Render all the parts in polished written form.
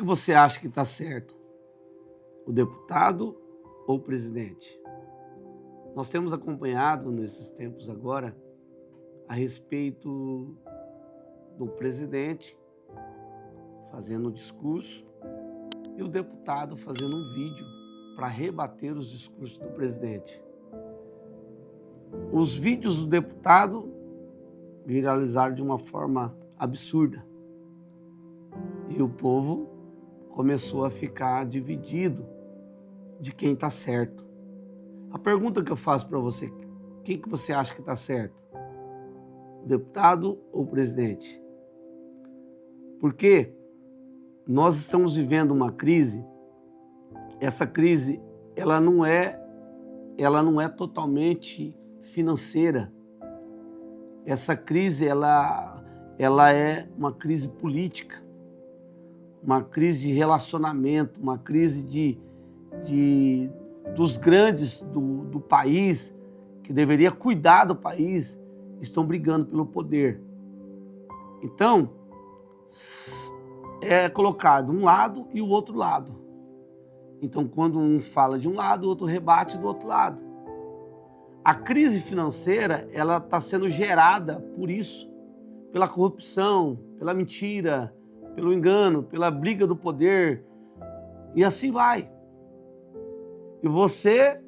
você acha que está certo? O deputado ou o presidente? Nós temos acompanhado nesses tempos agora a respeito do presidente fazendo um discurso e o deputado fazendo um vídeo para rebater os discursos do presidente. Os vídeos do deputado viralizaram de uma forma absurda e o povo começou a ficar dividido de quem está certo. A pergunta que eu faço para você, quem que você acha que está certo? O deputado ou o presidente? Porque nós estamos vivendo uma crise. Essa crise, ela não é totalmente financeira. Essa crise, ela é uma crise política, uma crise de relacionamento, uma crise dos grandes do país, que deveria cuidar do país, estão brigando pelo poder. Então, é colocado um lado e o outro lado. Então, quando um fala de um lado, o outro rebate do outro lado. A crise financeira, ela está sendo gerada por isso, pela corrupção, pela mentira, pelo engano, pela briga do poder, e assim vai. E você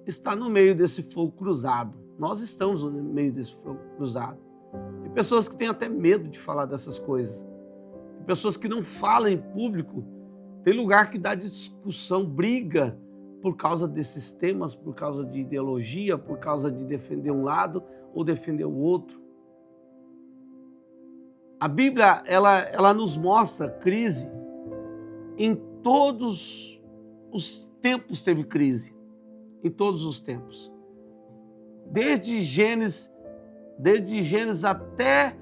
está no meio desse fogo cruzado. Nós estamos no meio desse fogo cruzado. Tem pessoas que têm até medo de falar dessas coisas. Tem pessoas que não falam em público. Tem lugar que dá discussão, briga por causa desses temas, por causa de ideologia, por causa de defender um lado ou defender o outro. A Bíblia, ela nos mostra crise. Em todos os tempos teve crise. Em todos os tempos. Desde Gênesis até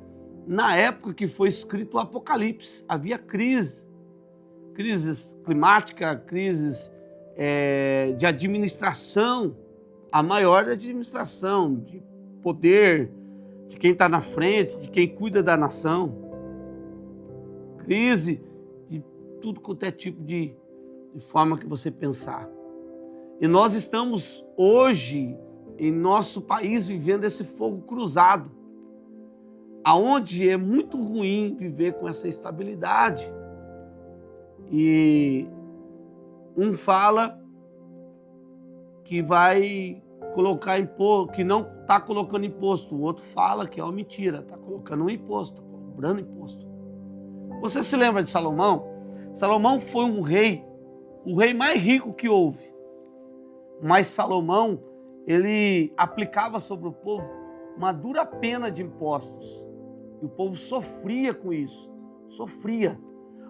na época que foi escrito o Apocalipse, havia crise. Crises climáticas, crises de administração, a maior é a administração, de poder, de quem está na frente, de quem cuida da nação. Crise de tudo quanto é tipo de forma que você pensar. E nós estamos hoje, em nosso país, vivendo esse fogo cruzado, aonde é muito ruim viver com essa instabilidade. E um fala que vai colocar imposto, que não está colocando imposto. O outro fala que é uma mentira, está colocando um imposto, está cobrando imposto. Você se lembra de Salomão? Salomão foi o rei mais rico que houve. Mas Salomão, ele aplicava sobre o povo uma dura pena de impostos. E o povo sofria com isso, sofria.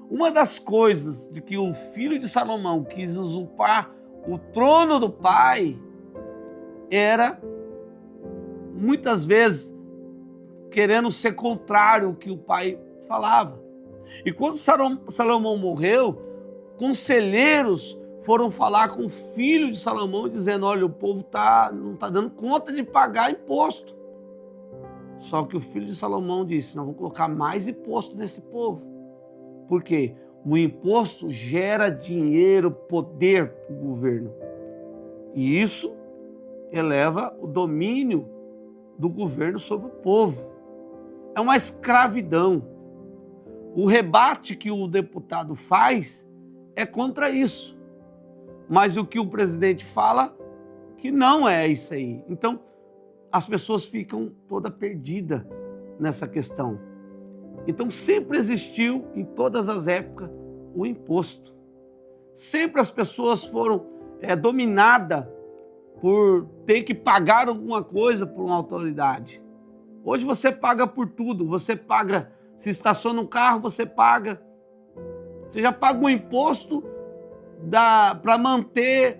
Uma das coisas de que o filho de Salomão quis usurpar o trono do pai era, muitas vezes, querendo ser contrário ao que o pai falava. E quando Salomão morreu, conselheiros foram falar com o filho de Salomão, dizendo, olha, o povo não está dando conta de pagar imposto. Só que o filho de Salomão disse, não, vamos colocar mais imposto nesse povo. Por quê? O imposto gera dinheiro, poder para o governo. E isso eleva o domínio do governo sobre o povo. É uma escravidão. O rebate que o deputado faz é contra isso. Mas o que o presidente fala, que não é isso aí. Então, as pessoas ficam toda perdidas nessa questão. Então, sempre existiu, em todas as épocas, o imposto. Sempre as pessoas foram dominadas por ter que pagar alguma coisa por uma autoridade. Hoje você paga por tudo. Você paga, se estaciona um carro, você paga. Você já paga um imposto para manter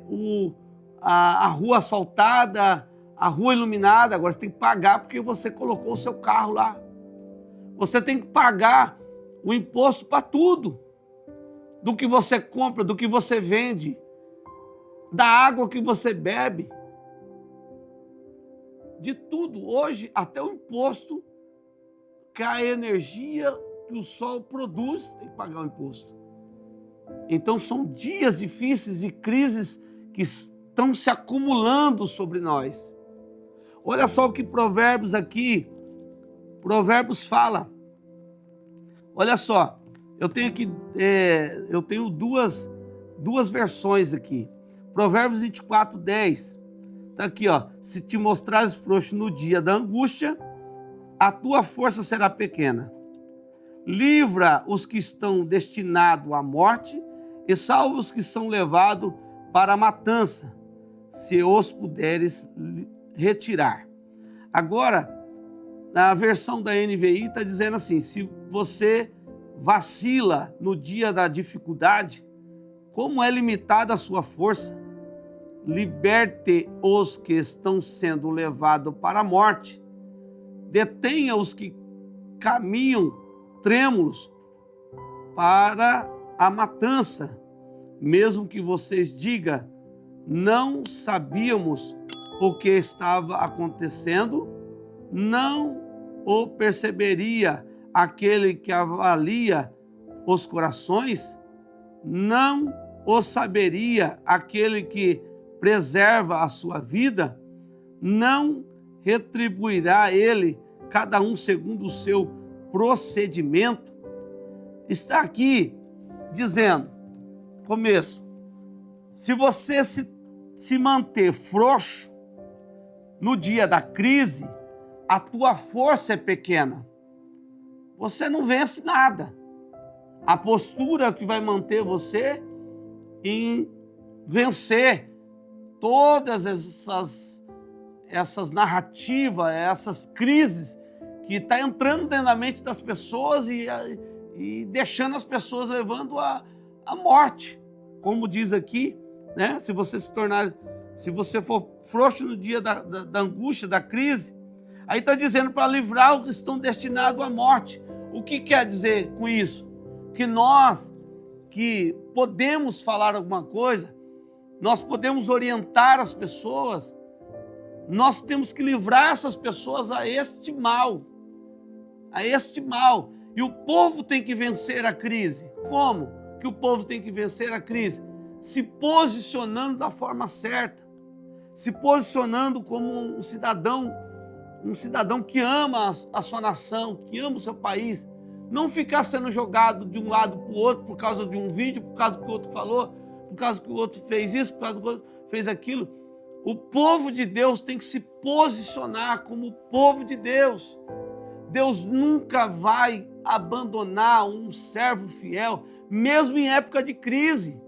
a rua asfaltada, a rua iluminada. Agora você tem que pagar porque você colocou o seu carro lá. Você tem que pagar o imposto para tudo. Do que você compra, do que você vende, da água que você bebe. De tudo. Hoje, até o imposto que a energia que o sol produz, tem que pagar o imposto. Então são dias difíceis e crises que estão se acumulando sobre nós. Olha só o que Provérbios aqui, Provérbios fala. Olha só, eu tenho aqui, eu tenho duas versões aqui. Provérbios 24, 10. Está aqui, ó. Se te mostrares frouxo no dia da angústia, a tua força será pequena. Livra os que estão destinados à morte e salva os que são levados para a matança, se os puderes retirar. Agora, na versão da NVI está dizendo assim, se você vacila no dia da dificuldade, como é limitada a sua força, liberte os que estão sendo levados para a morte, detenha os que caminham trêmulos para a matança, mesmo que vocês digam, não sabíamos o que estava acontecendo, não o perceberia aquele que avalia os corações, não o saberia aquele que preserva a sua vida, não retribuirá ele cada um segundo o seu procedimento. Está aqui dizendo, começo, se você se manter frouxo no dia da crise, a tua força é pequena. Você não vence nada. A postura que vai manter você em vencer todas essas narrativas, essas crises que está entrando dentro da mente das pessoas e deixando as pessoas levando à morte. Como diz aqui, né? Se você for frouxo no dia da angústia, da crise, aí está dizendo para livrar os que estão destinados à morte. O que quer dizer com isso? Que nós que podemos falar alguma coisa, nós podemos orientar as pessoas, nós temos que livrar essas pessoas a este mal. A este mal. E o povo tem que vencer a crise. Como que o povo tem que vencer a crise? Se posicionando da forma certa. Se posicionando como um cidadão que ama a sua nação, que ama o seu país. Não ficar sendo jogado de um lado para o outro por causa de um vídeo, por causa do que o outro falou, por causa que o outro fez isso, por causa do que o outro fez aquilo. O povo de Deus tem que se posicionar como o povo de Deus. Deus nunca vai abandonar um servo fiel, mesmo em época de crise.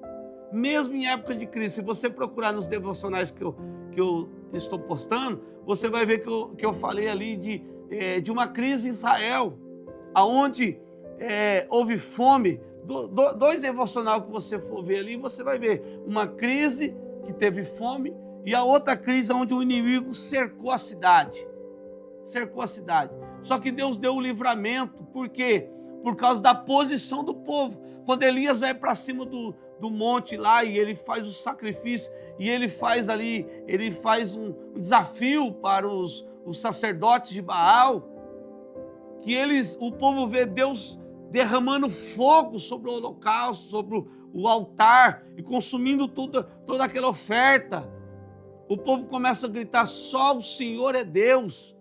Mesmo em época de crise. Se você procurar nos devocionais que eu estou postando, você vai ver que eu falei ali de uma crise em Israel, onde houve fome. Dois devocionais que você for ver ali, você vai ver uma crise que teve fome e a outra crise onde o inimigo cercou a cidade. Cercou a cidade. Só que Deus deu o livramento. Por quê? Por causa da posição do povo. Quando Elias vai para cima do monte lá e ele faz o sacrifício e ele faz um desafio para os sacerdotes de Baal, que o povo vê Deus derramando fogo sobre o holocausto, sobre o altar e consumindo toda aquela oferta. O povo começa a gritar, só o Senhor é Deus.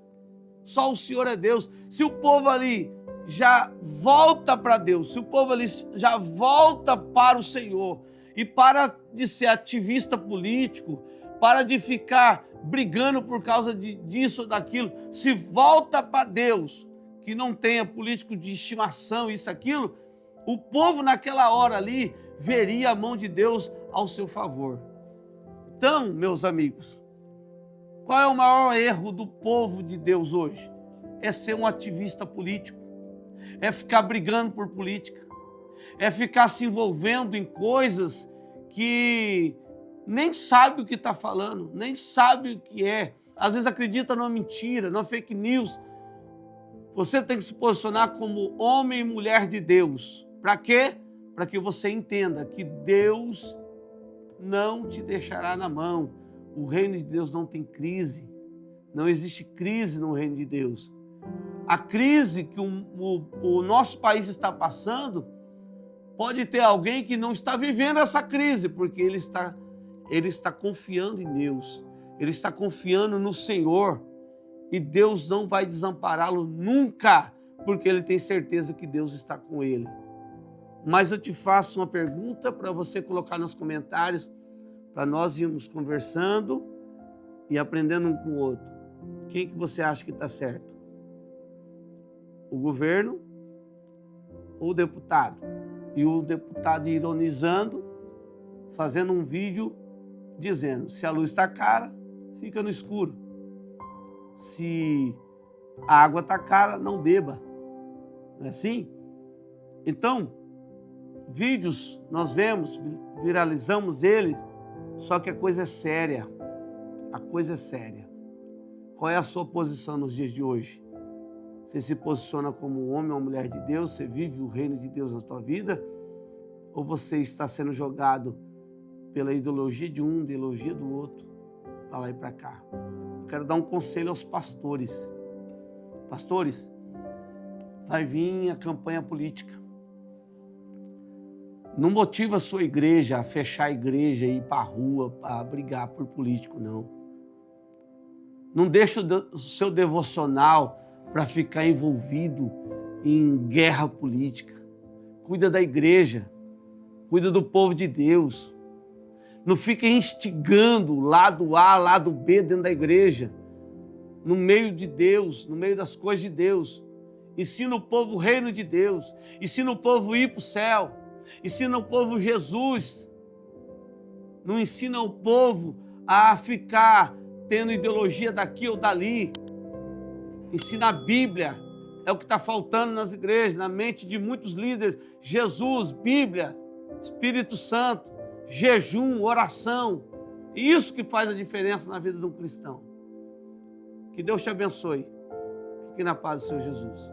Só o Senhor é Deus. Se o povo ali já volta para Deus, se o povo ali já volta para o Senhor e para de ser ativista político, para de ficar brigando por causa disso ou daquilo, se volta para Deus, que não tenha político de estimação, isso, aquilo, o povo naquela hora ali veria a mão de Deus ao seu favor. Então, meus amigos, qual é o maior erro do povo de Deus hoje? É ser um ativista político, é ficar brigando por política, é ficar se envolvendo em coisas que nem sabe o que está falando, nem sabe o que é. Às vezes acredita numa mentira, numa fake news. Você tem que se posicionar como homem e mulher de Deus. Para quê? Para que você entenda que Deus não te deixará na mão. O reino de Deus não tem crise. Não existe crise no reino de Deus. A crise que o nosso país está passando Pode ter alguém que não está vivendo essa crise, porque ele está confiando em Deus, ele está confiando no Senhor, e Deus não vai desampará-lo nunca, porque ele tem certeza que Deus está com ele. Mas eu te faço uma pergunta para você colocar nos comentários, para nós irmos conversando e aprendendo um com o outro. Quem que você acha que está certo? O governo ou o deputado? E o deputado ironizando, fazendo um vídeo dizendo: se a luz está cara, fica no escuro. Se a água está cara, não beba. Não é assim? Então, vídeos nós vemos, viralizamos eles, só que a coisa é séria. A coisa é séria. Qual é a sua posição nos dias de hoje? Você se posiciona como um homem ou uma mulher de Deus? Você vive o reino de Deus na sua vida? Ou você está sendo jogado pela ideologia de um, ideologia do outro, para lá e para cá? Eu quero dar um conselho aos pastores. Pastores, vai vir a campanha política. Não motiva a sua igreja a fechar a igreja e ir para a rua para brigar por político, não. Não deixa o seu devocional para ficar envolvido em guerra política. Cuida da igreja, cuida do povo de Deus. Não fica instigando lado A, lado B dentro da igreja, no meio de Deus, no meio das coisas de Deus. Ensina o povo o reino de Deus, ensina o povo a ir para o céu, ensina o povo Jesus. Não ensina o povo a ficar tendo ideologia daqui ou dali. Ensina a Bíblia, é o que está faltando nas igrejas, na mente de muitos líderes. Jesus, Bíblia, Espírito Santo, jejum, oração. Isso que faz a diferença na vida de um cristão. Que Deus te abençoe. Fique na paz do Senhor Jesus.